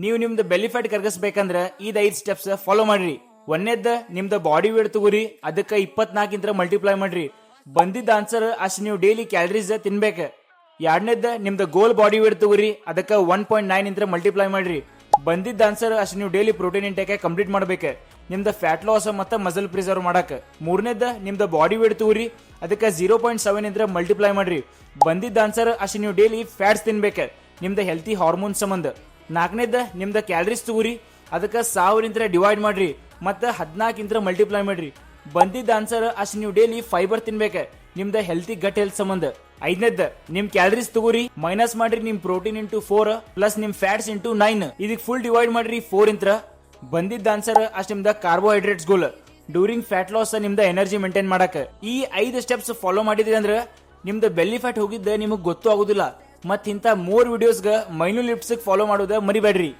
ನೀವು ನಿಮ್ದು ಬೆಲಿ ಫ್ಯಾಟ್ ಕರಗಿಸ್ಬೇಕಂದ್ರ ಇದ್ 5 ಸ್ಟೆಪ್ಸ್ ಫಾಲೋ ಮಾಡ್ರಿ. ಒಂದೇದ ನಿಮ್ದ ಬಾಡಿ ವೇಟ್ ತಗೋರಿ, ಅದಕ್ಕ 24 ಮಲ್ಟಿಪ್ಲೈ ಮಾಡ್ರಿ. ಬಂದಿದ್ದ ಆನ್ಸರ್ ಅಷ್ಟು ನೀವು ಡೈಲಿ ಕ್ಯಾಲರೀಸ್ ತಿನ್ಬೇಕ. ಎರಡನೇದ ನಿಮ್ದ ಗೋಲ್ ಬಾಡಿ ವೇಟ್ ತಗೋರಿ, ಅದಕ್ಕ 1.9 ಮಲ್ಟಿಪ್ಲೈ ಮಾಡ್ರಿ. ಬಂದಿದ್ದ ಆನ್ಸರ್ ಅಷ್ಟು ನೀವು ಡೈಲಿ ಪ್ರೋಟೀನ್ ಇಂಟೇಕ್ ಕಂಪ್ಲೀಟ್ ಮಾಡ್ಬೇಕು, ನಿಮ್ದ ಫ್ಯಾಟ್ ಲಾಸ್ ಮತ್ತೆ ಮಸಲ್ ಪ್ರಿಸರ್ವ್ ಮಾಡಕ್. ಮೂರನೇದ ನಿಮ್ದ ಬಾಡಿ ವೇಟ್ ತಗೋರಿ, ಅದಕ್ಕ 0.7 ಮಲ್ಟಿಪ್ಲೈ ಮಾಡ್ರಿ. ಬಂದಿದ್ದ ಆನ್ಸರ್ ಅಷ್ಟು ನೀವು ಡೈಲಿ ಫ್ಯಾಟ್ಸ್ ತಿನ್ಬೇಕ, ನಿಮ್ದ ಹೆಲ್ತಿ ಹಾರ್ಮೋನ್ ಸಂಬಂಧ. ನಾಲ್ಕನೇದ ನಿಮ್ದ ಕ್ಯಾಲರೀಸ್ ತಗೋರಿ, ಅದಕ್ಕ 1000 ಡಿವೈಡ್ ಮಾಡ್ರಿ ಮತ್ತೆ 14 ಮಲ್ಟಿಪ್ಲೈ ಮಾಡ್ರಿ. ಬಂದಿದ್ದ ಆನ್ಸರ್ ಅಷ್ಟು ನೀವು ಡೈಲಿ ಫೈಬರ್ ತಿನ್ಬೇಕ, ನಿಮ್ದ ಹೆಲ್ತಿ ಗಟ್ ಹೆಲ್ತ್ ಸಂಬಂಧ. ಐದನೇದ ನಿಮ್ ಕ್ಯಾಲರೀಸ್ ತಗೋರಿ, ಮೈನಸ್ ಮಾಡ್ರಿ ನಿಮ್ ಪ್ರೋಟೀನ್ ಇಂಟು 4 ಪ್ಲಸ್ ನಿಮ್ ಫ್ಯಾಟ್ಸ್ ಇಂಟು 9, ಇದಕ್ ಫುಲ್ ಡಿವೈಡ್ ಮಾಡ್ರಿ 4. ಬಂದಿದ್ದ ಆನ್ಸರ್ ಅಷ್ಟು ನಿಮ್ದ ಕಾರ್ಬೋಹೈಡ್ರೇಟ್ಸ್ ಗೋಲ್ ಡ್ಯೂರಿಂಗ್ ಫ್ಯಾಟ್ ಲಾಸ್ ನಿಮ್ದ ಎನರ್ಜಿ ಮೇಂಟೈನ್ ಮಾಡಕ್. ಈ 5 ಸ್ಟೆಪ್ಸ್ ಫಾಲೋ ಮಾಡಿದ್ರಿ ಅಂದ್ರೆ ನಿಮ್ದ ಬೆಲ್ಲಿ ಫ್ಯಾಟ್ ಹೋಗಿದ್ದ ನಿಮಗ್ ಗೊತ್ತು ಆಗುದಿಲ್ಲ. ಮತ್ ಇಂತ 3 ವಿಡಿಯೋಸ್ಗ ಮೈನು ಲಿಫ್ಟ್ಸ್ ಫಾಲೋ ಮಾಡೋದ ಮರಿಬೇಡ್ರಿ.